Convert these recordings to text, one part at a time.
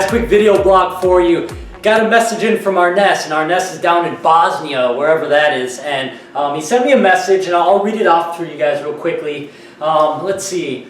guys, quick video blog for you. Got a message in from Arnes, and Arnes is down in Bosnia, wherever that is, and he sent me a message, and I'll read it off for you guys real quickly. Let's see.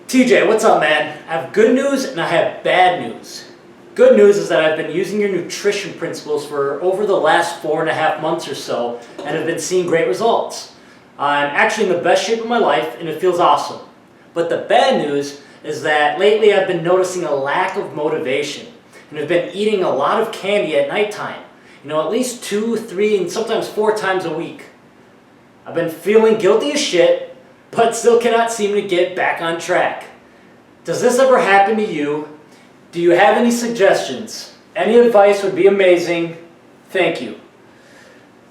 TJ, what's up, man? I have good news and I have bad news. Good news is that I've been using your nutrition principles for over the last 4.5 months or so, and have been seeing great results. I'm actually in the best shape of my life, and it feels awesome. But the bad news is that lately I've been noticing a lack of motivation, and have been eating a lot of candy at nighttime. You know, at least 2, 3, and sometimes 4 times a week. I've been feeling guilty as shit, but still cannot seem to get back on track. Does this ever happen to you? Do you have any suggestions? Any advice would be amazing. Thank you.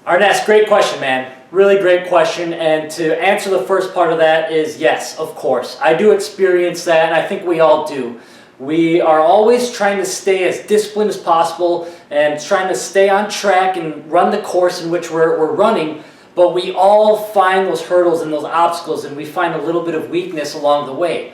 Arnes, great question, man. Really great question, and to answer the first part of that is yes, of course. I do experience that, and I think we all do. We are always trying to stay as disciplined as possible and trying to stay on track and run the course in which we're running, but we all find those hurdles and those obstacles, and we find a little bit of weakness along the way.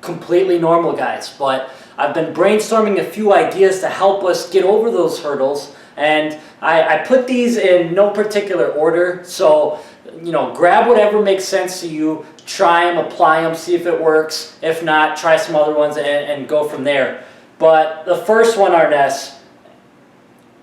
Completely normal, guys, but I've been brainstorming a few ideas to help us get over those hurdles, and I put these in no particular order, so you know, grab whatever makes sense to you, try them, apply them, see if it works. If not, try some other ones and go from there. But the first one, Arnes,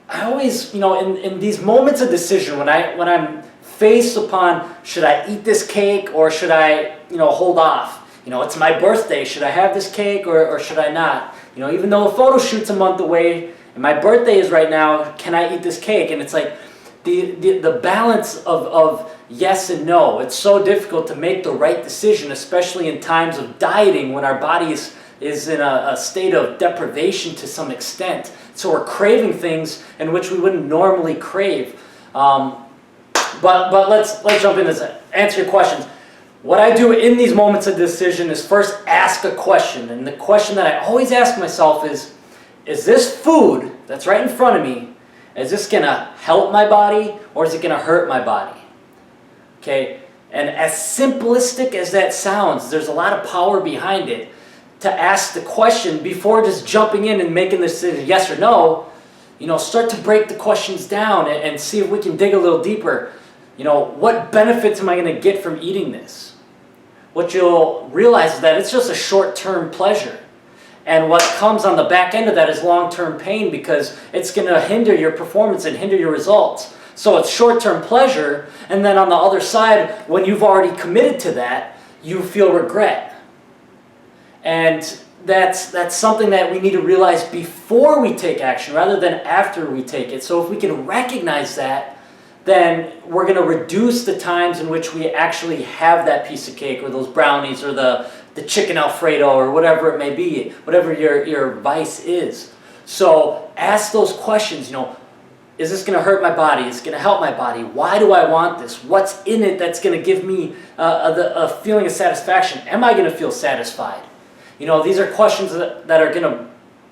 I always, you know, in these moments of decision, when I'm faced upon, should I eat this cake or should I, you know, hold off? You know, it's my birthday, should I have this cake or should I not? You know, even though a photo shoot's a month away, and my birthday is right now, can I eat this cake? And it's like the balance of yes and no. It's so difficult to make the right decision, especially in times of dieting when our body is in a state of deprivation to some extent. So we're craving things in which we wouldn't normally crave. But let's jump into this. Answer your questions. What I do in these moments of decision is first ask a question. And the question that I always ask myself is this food that's right in front of me, is this going to help my body or is it going to hurt my body? Okay, and as simplistic as that sounds, there's a lot of power behind it to ask the question before just jumping in and making the decision yes or no. You know, start to break the questions down and see if we can dig a little deeper. You know, what benefits am I going to get from eating this? What you'll realize is that it's just a short-term pleasure. And what comes on the back end of that is long-term pain, because it's going to hinder your performance and hinder your results. So it's short-term pleasure, and then on the other side, when you've already committed to that, you feel regret. And that's something that we need to realize before we take action rather than after we take it. So if we can recognize that, then we're going to reduce the times in which we actually have that piece of cake or those brownies or the chicken Alfredo or whatever it may be, whatever your vice is. So ask those questions, you know, is this going to hurt my body? Is it going to help my body? Why do I want this? What's in it that's going to give me a feeling of satisfaction? Am I going to feel satisfied? You know, these are questions that are going to,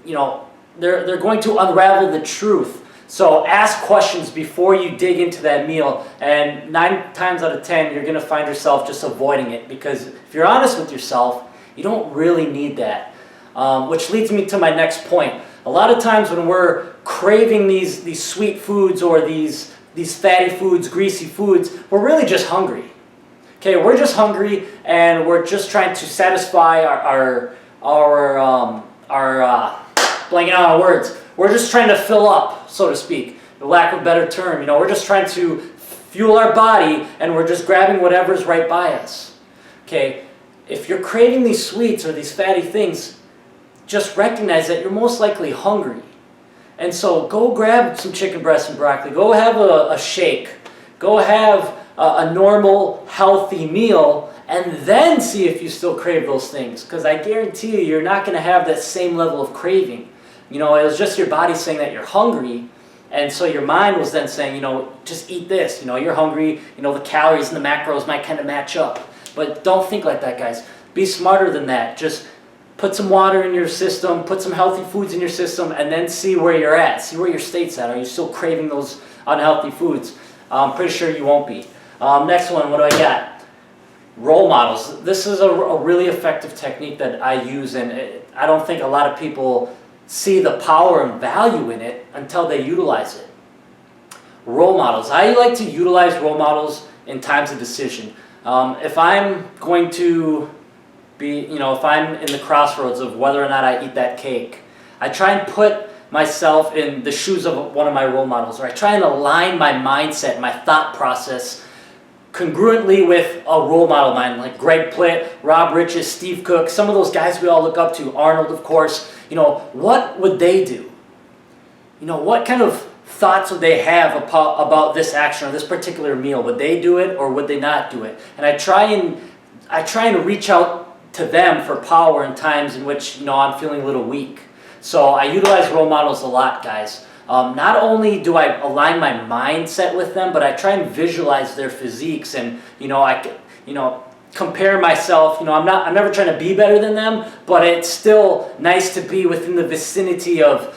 you know, they're going to unravel the truth. So ask questions before you dig into that meal, and 9 times out of 10, you're going to find yourself just avoiding it, because if you're honest with yourself, you don't really need that. Which leads me to my next point. A lot of times when we're craving these sweet foods or these fatty foods, greasy foods, we're really just hungry. Okay, we're just hungry, and we're just trying to satisfy our blanking out on words. We're just trying to fill up, so to speak, for lack of a better term. You know, we're just trying to fuel our body, and we're just grabbing whatever's right by us. Okay, if you're craving these sweets or these fatty things, just recognize that you're most likely hungry. And so go grab some chicken breast and broccoli. Go have a shake. Go have a normal, healthy meal, and then see if you still crave those things. Because I guarantee you, you're not going to have that same level of craving. You know, it was just your body saying that you're hungry, and so your mind was then saying, you know, just eat this. You know, you're hungry. You know, the calories and the macros might kind of match up. But don't think like that, guys. Be smarter than that. Just put some water in your system, put some healthy foods in your system, and then see where you're at. See where your state's at. Are you still craving those unhealthy foods? I'm pretty sure you won't be. Next one, what do I got? Role models. This is a really effective technique that I use, and I don't think a lot of people see the power and value in it until they utilize it. Role models. I like to utilize role models in times of decision. If I'm going to be, if I'm in the crossroads of whether or not I eat that cake, I try and put myself in the shoes of one of my role models, or I try and align my mindset, my thought process congruently with a role model of mine, like Greg Plitt, Rob Riches, Steve Cook, some of those guys we all look up to, Arnold, of course. What would they do? What kind of thoughts would they have about this action or this particular meal? Would they do it or would they not do it? And I try and reach out to them for power in times in which I'm feeling a little weak. So I utilize role models a lot, guys. Not only do I align my mindset with them, but I try and visualize their physiques, and compare myself. I'm never trying to be better than them, but it's still nice to be within the vicinity of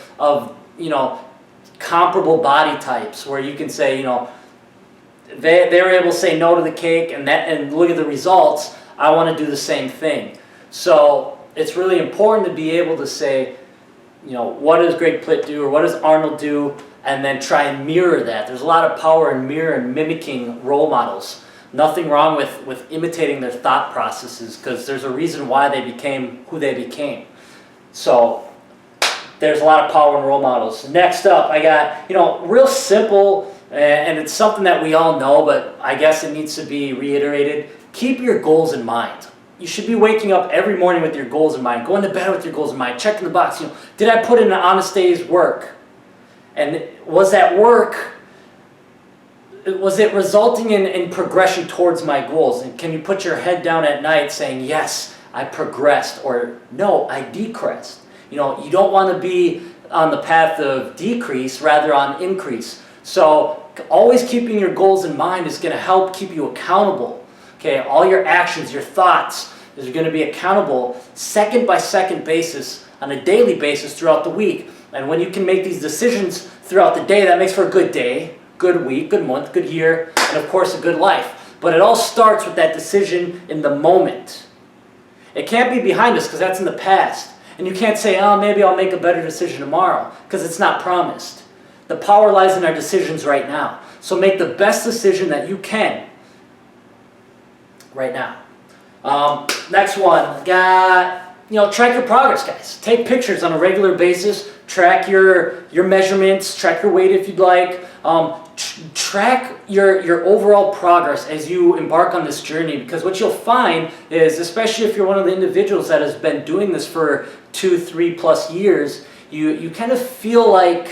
comparable body types, where you can say, they were able to say no to the cake, and look at the results. I want to do the same thing. So it's really important to be able to say, what does Greg Plitt do, or what does Arnold do, and then try and mirror that. There's a lot of power in mirroring and mimicking role models. Nothing wrong with imitating their thought processes, because there's a reason why they became who they became. So there's a lot of power in role models. Next up, I got, real simple, and it's something that we all know, but I guess it needs to be reiterated. Keep your goals in mind. You should be waking up every morning with your goals in mind, going to bed with your goals in mind, checking the box. Did I put in an honest day's work? And was that work, was it resulting in progression towards my goals? And can you put your head down at night saying, yes, I progressed, or no, I decreased? You don't want to be on the path of decrease, rather on increase. So always keeping your goals in mind is going to help keep you accountable. Okay, all your actions, your thoughts, is going to be accountable second by second basis, on a daily basis throughout the week. And when you can make these decisions throughout the day, that makes for a good day, good week, good month, good year, and of course a good life. But it all starts with that decision in the moment. It can't be behind us, because that's in the past. And you can't say, oh, maybe I'll make a better decision tomorrow, because it's not promised. The power lies in our decisions right now. So make the best decision that you can right now. Next one, track your progress, guys. Take pictures on a regular basis. Track your measurements. Track your weight if you'd like. Track your overall progress as you embark on this journey, because what you'll find is, especially if you're one of the individuals that has been doing this for 2-3+ years, you kind of feel like,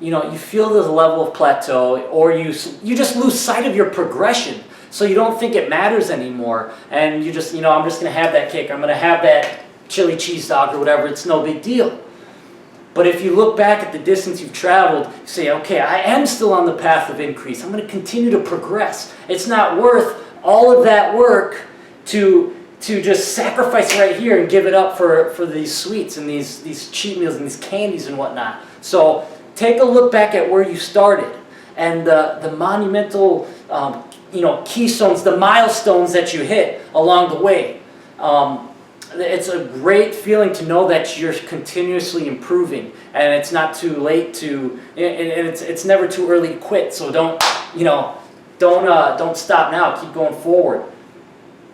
you feel this level of plateau, or you just lose sight of your progression. So you don't think it matters anymore, and you just, I'm just going to have that cake, I'm going to have that chili cheese dog or whatever, it's no big deal. But if you look back at the distance you've traveled, you say, okay, I am still on the path of increase, I'm going to continue to progress. It's not worth all of that work to just sacrifice right here and give it up for these sweets and these cheat meals and these candies and whatnot. So take a look back at where you started, and the monumental keystones, the milestones that you hit along the way. It's a great feeling to know that you're continuously improving, and it's not too late to, and it's never too early to quit. So don't stop now. Keep going forward.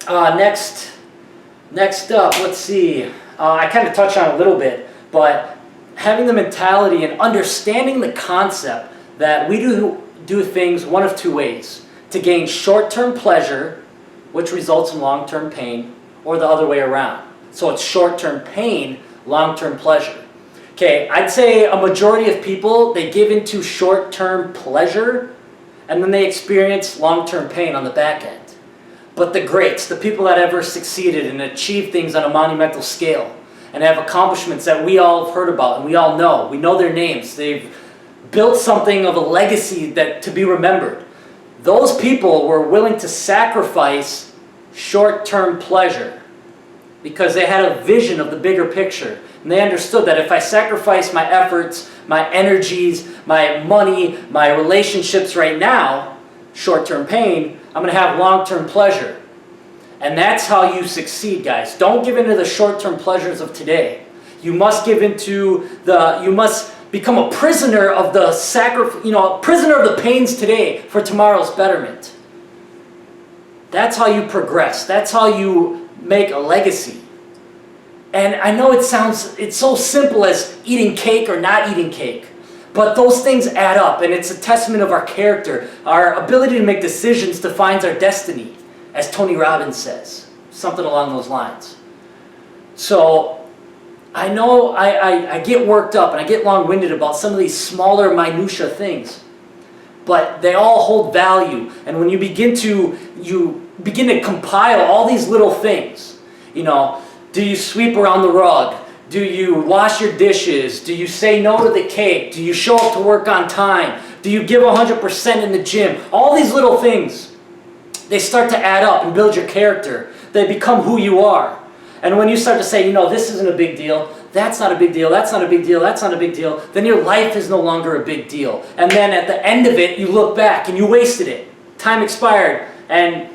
Next up, let's see. I kind of touched on it a little bit, but having the mentality and understanding the concept that we do things one of two ways: to gain short-term pleasure, which results in long-term pain, or the other way around. So it's short-term pain, long-term pleasure. Okay, I'd say a majority of people, they give into short-term pleasure, and then they experience long-term pain on the back end. But the greats, the people that ever succeeded and achieved things on a monumental scale, and have accomplishments that we all have heard about and we all know, we know their names, they've built something of a legacy that to be remembered. Those people were willing to sacrifice short-term pleasure because they had a vision of the bigger picture. And they understood that if I sacrifice my efforts, my energies, my money, my relationships right now, short-term pain, I'm going to have long-term pleasure. And that's how you succeed, guys. Don't give in to the short-term pleasures of today. You must give into you must become a prisoner of the prisoner of the pains today for tomorrow's betterment. That's how you progress. That's how you make a legacy. And I know it's so simple as eating cake or not eating cake, but those things add up, and it's a testament of our character. Our ability to make decisions defines our destiny, as Tony Robbins says, something along those lines. So I know I get worked up and I get long-winded about some of these smaller minutia things, but they all hold value. And when you begin to compile all these little things, do you sweep around the rug? Do you wash your dishes? Do you say no to the cake? Do you show up to work on time? Do you give 100% in the gym? All these little things, they start to add up and build your character. They become who you are. And when you start to say, this isn't a big deal, that's not a big deal, that's not a big deal, that's not a big deal, then your life is no longer a big deal. And then at the end of it, you look back and you wasted it. Time expired and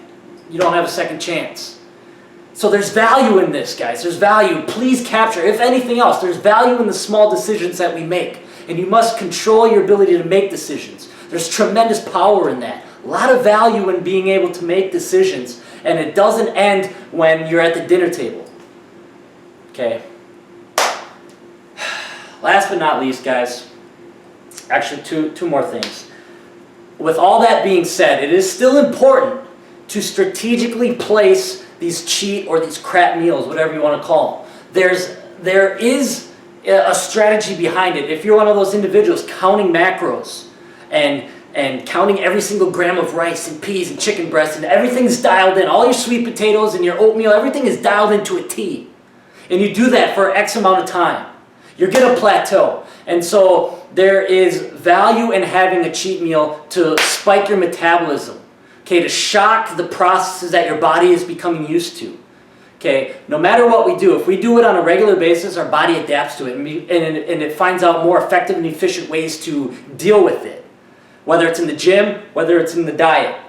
you don't have a second chance. So there's value in this, guys. There's value. Please capture, if anything else, there's value in the small decisions that we make. And you must control your ability to make decisions. There's tremendous power in that. A lot of value in being able to make decisions. And it doesn't end when you're at the dinner table. Okay. Last but not least, guys, actually two more things. With all that being said, it is still important to strategically place these cheat or these crap meals, whatever you want to call them. There is a strategy behind it. If you're one of those individuals counting macros and counting every single gram of rice and peas and chicken breast and everything's dialed in, all your sweet potatoes and your oatmeal, everything is dialed into a T. And you do that for X amount of time, you're going to plateau. And so there is value in having a cheat meal to spike your metabolism. Okay, to shock the processes that your body is becoming used to. Okay, no matter what we do, if we do it on a regular basis, our body adapts to it and it finds out more effective and efficient ways to deal with it. Whether it's in the gym, whether it's in the diet.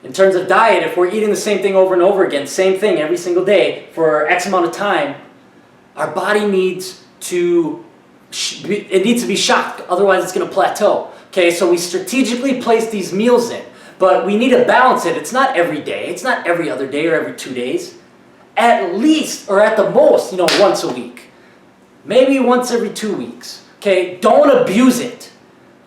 In terms of diet, if we're eating the same thing over and over again, same thing every single day for X amount of time, our body needs to be shocked, otherwise it's going to plateau. Okay, so we strategically place these meals in. But we need to balance it. It's not every day. It's not every other day or every 2 days. At least, or at the most, once a week. Maybe once every 2 weeks. Okay? Don't abuse it.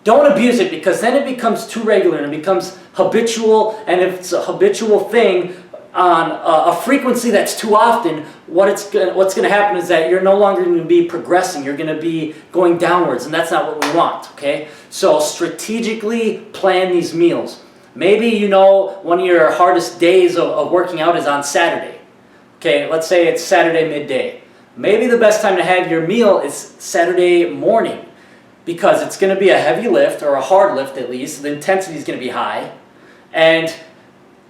Don't abuse it, because then it becomes too regular and it becomes habitual. And if it's a habitual thing on a frequency that's too often, what's going to happen is that you're no longer going to be progressing. You're going to be going downwards, and that's not what we want. Okay? So strategically plan these meals. Maybe one of your hardest days of working out is on Saturday. Okay, let's say it's Saturday midday. Maybe the best time to have your meal is Saturday morning, because it's going to be a heavy lift, or a hard lift at least. The intensity is going to be high. And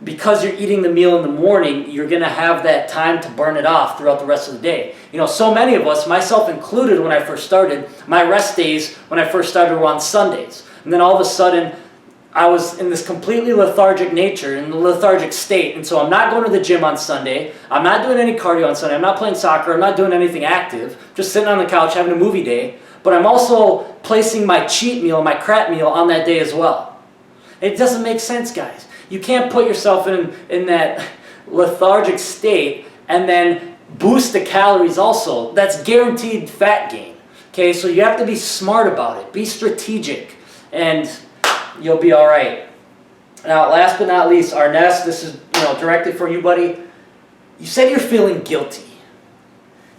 because you're eating the meal in the morning, you're going to have that time to burn it off throughout the rest of the day. So many of us, myself included when I first started, my rest days when I first started were on Sundays. And then all of a sudden, I was in this completely lethargic nature, in the lethargic state, and so I'm not going to the gym on Sunday, I'm not doing any cardio on Sunday, I'm not playing soccer, I'm not doing anything active, just sitting on the couch having a movie day, but I'm also placing my cheat meal, my crap meal on that day as well. It doesn't make sense, guys. You can't put yourself in that lethargic state and then boost the calories also. That's guaranteed fat gain. Okay, so you have to be smart about it, be strategic, and you'll be all right. Now, last but not least, Arnest, this is directed for you, buddy. You said you're feeling guilty.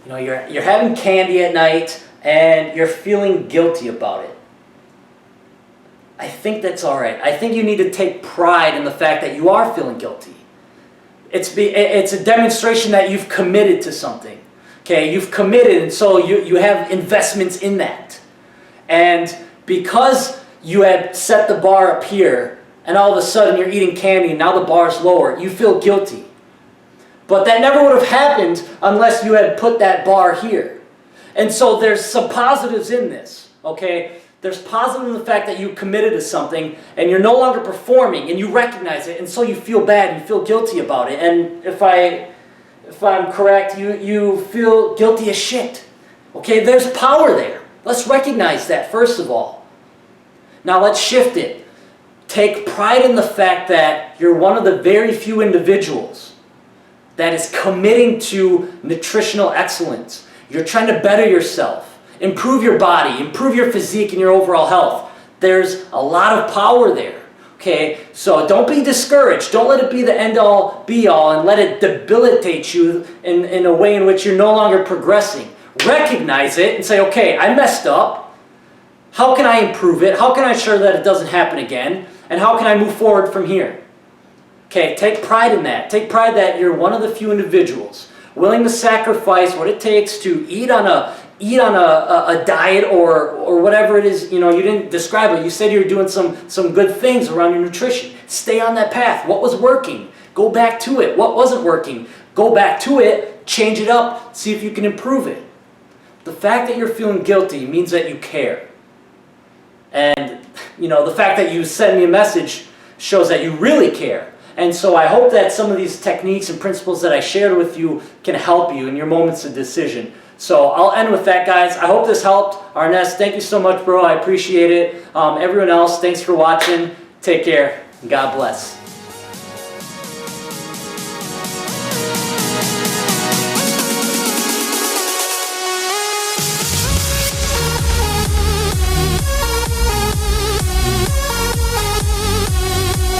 You're having candy at night and you're feeling guilty about it. I think that's all right. I think you need to take pride in the fact that you are feeling guilty. It's a demonstration that you've committed to something. Okay, you've committed, and so you have investments in that. And because you had set the bar up here, and all of a sudden you're eating candy, and now the bar's lower, you feel guilty. But that never would have happened unless you had put that bar here. And so there's some positives in this, okay? There's positive in the fact that you committed to something, and you're no longer performing, and you recognize it, and so you feel bad, and you feel guilty about it. And if I'm correct, you feel guilty as shit. Okay, there's power there. Let's recognize that first of all. Now let's shift it. Take pride in the fact that you're one of the very few individuals that is committing to nutritional excellence. You're trying to better yourself, improve your body, improve your physique and your overall health. There's a lot of power there. Okay, so don't be discouraged. Don't let it be the end-all, be-all, and let it debilitate you in a way in which you're no longer progressing. Recognize it and say, okay, I messed up. How can I improve it? How can I ensure that it doesn't happen again? And how can I move forward from here? Okay, take pride in that. Take pride that you're one of the few individuals willing to sacrifice what it takes to eat on a diet or whatever it is. You know, you didn't describe it. You said you were doing some good things around your nutrition. Stay on that path. What was working? Go back to it. What wasn't working? Go back to it. Change it up. See if you can improve it. The fact that you're feeling guilty means that you care. And, you know, the fact that you send me a message shows that you really care. And so I hope that some of these techniques and principles that I shared with you can help you in your moments of decision. So I'll end with that, guys. I hope this helped. Arnez, thank you so much, bro. I appreciate it. Everyone else, thanks for watching. Take care. God bless.